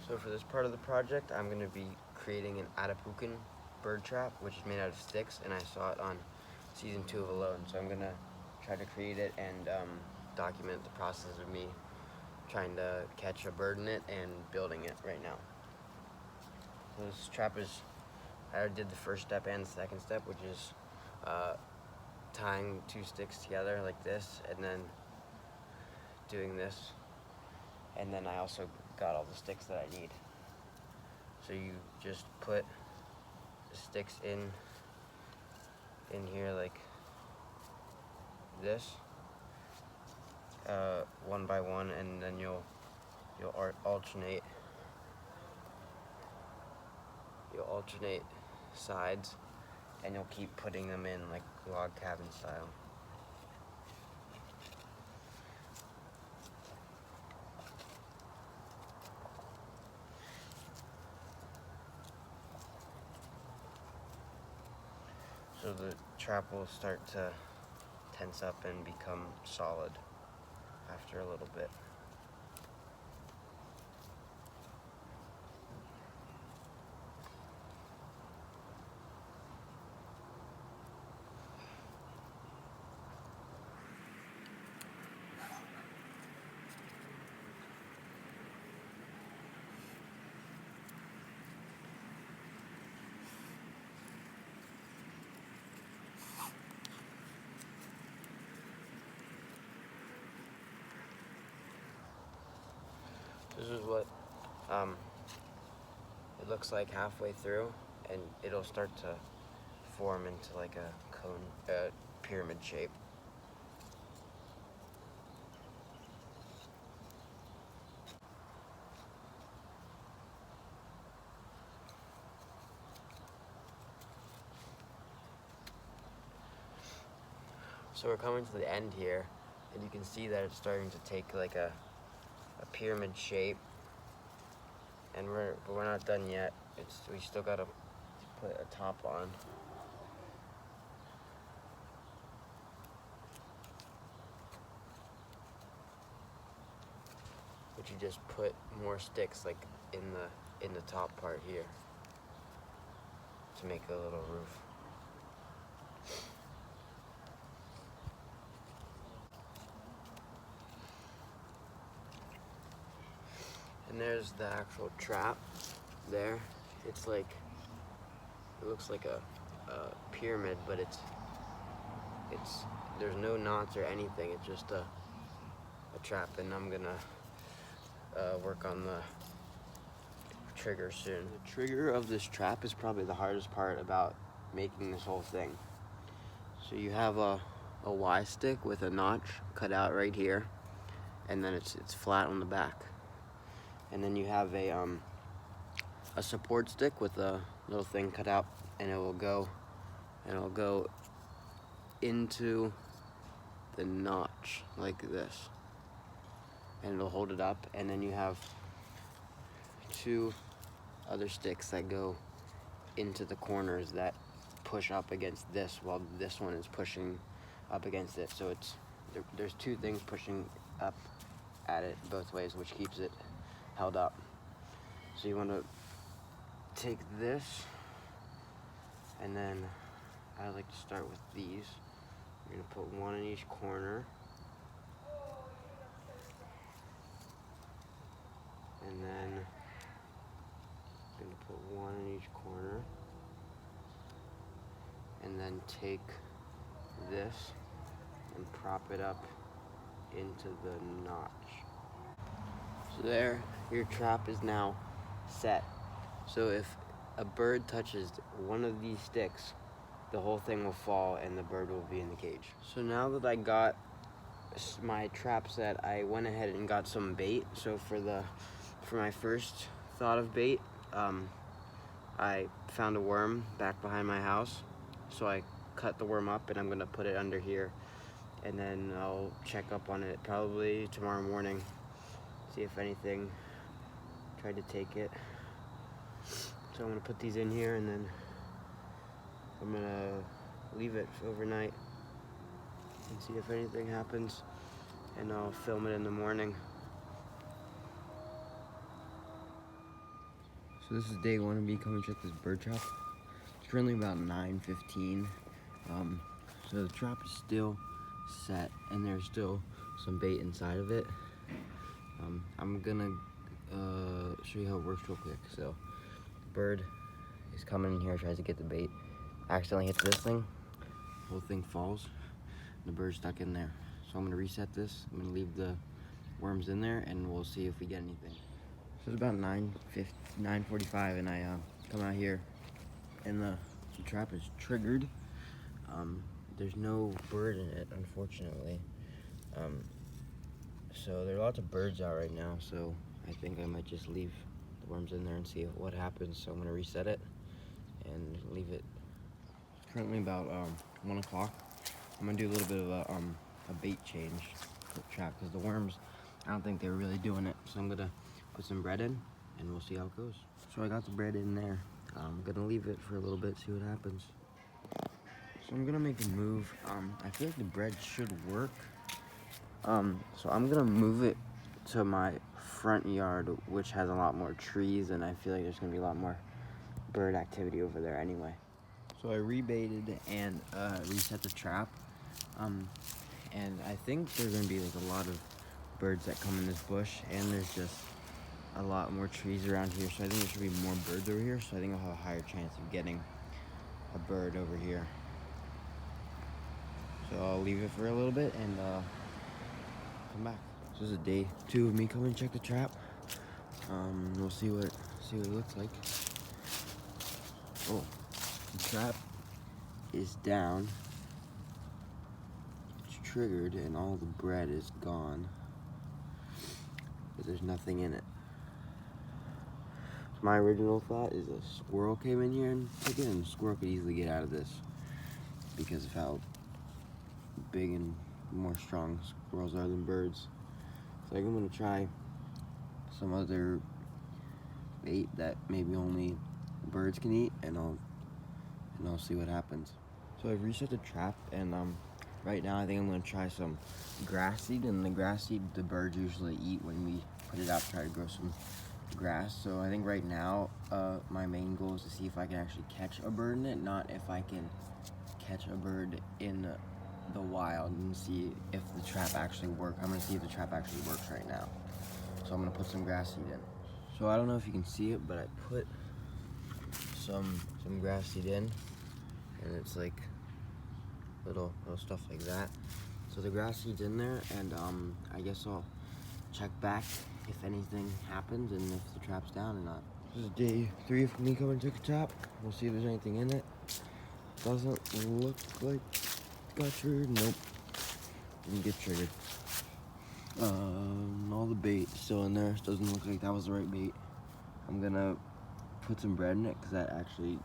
So for this part of the project, I'm going to be creating an Atapucan bird trap, which is made out of sticks, and I saw it on season 2 of Alone. So I'm going to try to create it and document the process of me trying to catch a bird in it and building it right now. So this trap is, I did the first step and the second step, which is tying 2 sticks together like this, and then doing this. And then I also got all the sticks that I need. So you just put the sticks in here like this, one by one, and then you'll alternate sides, and you'll keep putting them in like log cabin style. So the trap will start to tense up and become solid after a little bit. This is what it looks like halfway through, and it'll start to form into like a cone, pyramid shape. So we're coming to the end here, and you can see that it's starting to take like a pyramid shape, and we're not done yet. We still gotta put a top on. But you just put more sticks like in the top part here to make a little roof. And there's the actual trap there. It's like, it looks like a pyramid, but it's there's no knots or anything. It's just a trap, and I'm gonna work on the trigger soon. The trigger of this trap is probably the hardest part about making this whole thing. So you have a Y stick with a notch cut out right here, and then it's flat on the back. And then you have a support stick with a little thing cut out, and it'll go into the notch like this, and it'll hold it up. And then you have 2 other sticks that go into the corners that push up against this, while this one is pushing up against it. So there's 2 things pushing up at it both ways, which keeps it held up. So you want to take this, and then I like to start with these. You're going to put 1 in each corner, and then I'm going to put 1 in each corner, and then take this and prop it up into the notch. So there, your trap is now set. So if a bird touches one of these sticks, the whole thing will fall and the bird will be in the cage. So now that I got my trap set, I went ahead and got some bait. So for my first thought of bait, I found a worm back behind my house. So I cut the worm up, and I'm gonna put it under here, and then I'll check up on it probably tomorrow morning, see if anything tried to take it. So I'm gonna put these in here, and then I'm gonna leave it overnight and see if anything happens, and I'll film it in the morning. So this is day one of me coming to check this bird trap. It's currently about 9:15. So the trap is still set and there's still some bait inside of it. I'm gonna show you how it works real quick. So the bird is coming in here, tries to get the bait, accidentally hits this thing, the whole thing falls, and the bird's stuck in there. So I'm gonna reset this. I'm gonna leave the worms in there and we'll see if we get anything. So it's about 9:45 and I come out here and the trap is triggered. There's no bird in it, unfortunately. So there are lots of birds out right now, so I think I might just leave the worms in there and see what happens. So I'm gonna reset it and leave it. It's currently about 1 o'clock. I'm gonna do a little bit of a bait change for the trap because the worms, I don't think they were really doing it. So I'm gonna put some bread in and we'll see how it goes. So I got the bread in there. I'm gonna leave it for a little bit, see what happens. So I'm gonna make a move. I feel like the bread should work. So I'm gonna move it to my front yard, which has a lot more trees, and I feel like there's gonna be a lot more bird activity over there anyway. So I rebaited and reset the trap. And I think there's gonna be like a lot of birds that come in this bush, and there's just a lot more trees around here, so I think there should be more birds over here, so I think I'll have a higher chance of getting a bird over here. So I'll leave it for a little bit and come back. So this is day 2 of me coming to check the trap. We'll see what it looks like. Oh, the trap is down. It's triggered and all the bread is gone, but there's nothing in it. So my original thought is a squirrel came in here and took it, and a squirrel could easily get out of this because of how big and more strong squirrels are than birds. So I'm gonna try some other bait that maybe only birds can eat, and I'll see what happens. So I've reset the trap, and right now I think I'm gonna try some grass seed, and the grass seed the birds usually eat when we put it out to try to grow some grass. So I think right now my main goal is to see if I can actually catch a bird in it, not if I can catch a bird in the wild, and see if the trap actually works. I'm gonna see if the trap actually works right now. So I'm gonna put some grass seed in. So I don't know if you can see it, but I put some grass seed in, and it's like little stuff like that. So the grass seed's in there, and I guess I'll check back if anything happens and if the trap's down or not. This is day 3 of me coming to check the trap. We'll see if there's anything in it. Doesn't look like got triggered. Nope, didn't get triggered. All the bait still in there. Doesn't look like that was the right bait. I'm gonna put some bread in it because that actually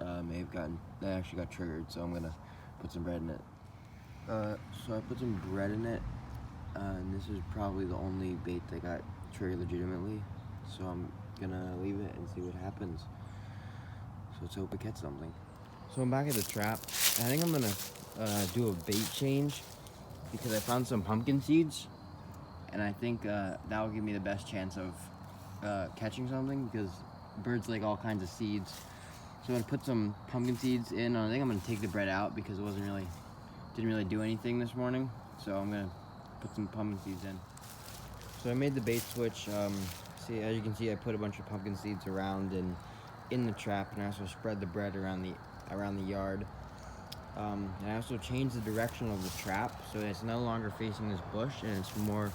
actually got triggered. So I'm gonna put some bread in it. So I put some bread in it, and this is probably the only bait that got triggered legitimately. So I'm gonna leave it and see what happens. So let's hope it gets something. So I'm back at the trap. I think I'm gonna do a bait change because I found some pumpkin seeds, and I think that will give me the best chance of catching something because birds like all kinds of seeds. So I'm gonna put some pumpkin seeds in. I think I'm gonna take the bread out because it didn't really do anything this morning. So I'm gonna put some pumpkin seeds in. So I made the bait switch. See, as you can see, I put a bunch of pumpkin seeds around and in the trap, and I also spread the bread around the yard. And I also changed the direction of the trap, so it's no longer facing this bush, and it's more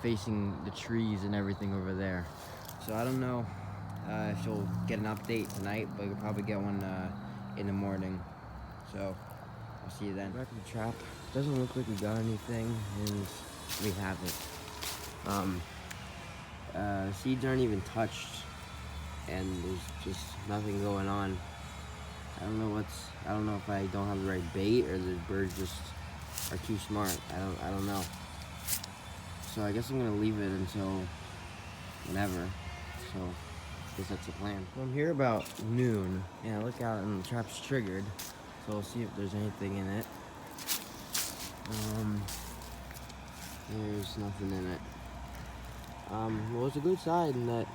facing the trees and everything over there. So I don't know if you'll get an update tonight, but you'll probably get one in the morning. So I'll see you then. Back to the trap. Doesn't look like we got anything, and we haven't. Seeds aren't even touched, and there's just nothing going on. I don't know if I don't have the right bait or the birds just are too smart. I don't know. So I guess I'm gonna leave it until whenever. So I guess that's the plan. So I'm here about noon, and I look out and the trap's triggered. So we'll see if there's anything in it. There's nothing in it. Well, it's a good sign that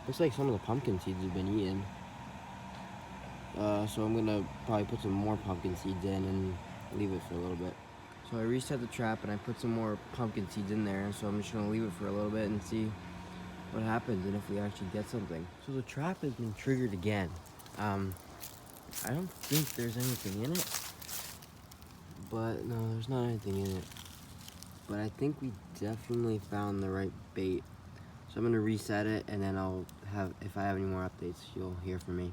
Looks like some of the pumpkin seeds have been eaten. So I'm gonna probably put some more pumpkin seeds in and leave it for a little bit. So I reset the trap and I put some more pumpkin seeds in there. So I'm just gonna leave it for a little bit and see what happens and if we actually get something. So the trap has been triggered again. I don't think there's anything in it, but no, there's not anything in it. But I think we definitely found the right bait. So I'm gonna reset it and then I'll have, if I have any more updates, you'll hear from me.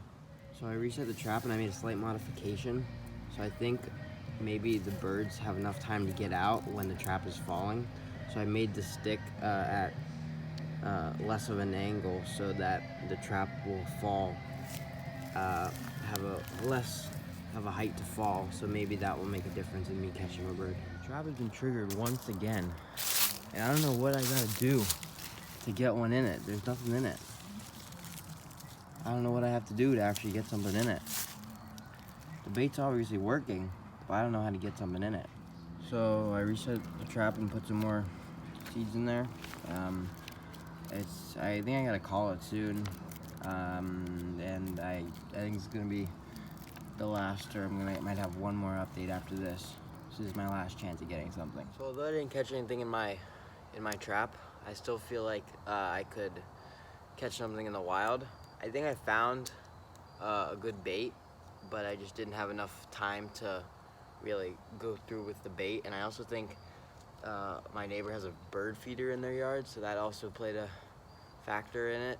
So I reset the trap and I made a slight modification. So I think maybe the birds have enough time to get out when the trap is falling. So I made the stick at less of an angle so that the trap will fall, have a height to fall. So maybe that will make a difference in me catching a bird. The trap has been triggered once again. And I don't know what I gotta do to get one in it. There's nothing in it. I don't know what I have to do to actually get something in it. The bait's obviously working, but I don't know how to get something in it. So I reset the trap and put some more seeds in there. I think I gotta call it soon. And I think it's gonna be the last, or might have one more update after this. This is my last chance at getting something. So although I didn't catch anything in my trap, I still feel like I could catch something in the wild. I think I found a good bait, but I just didn't have enough time to really go through with the bait. And I also think my neighbor has a bird feeder in their yard, so that also played a factor in it.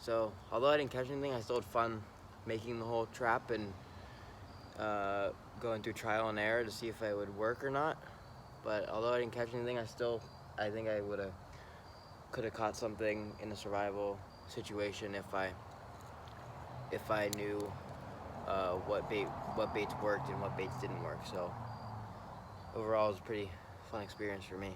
So although I didn't catch anything, I still had fun making the whole trap and going through trial and error to see if it would work or not. But although I didn't catch anything, I think I could have caught something in a survival situation if I knew what baits worked and what baits didn't work. So overall, it was a pretty fun experience for me.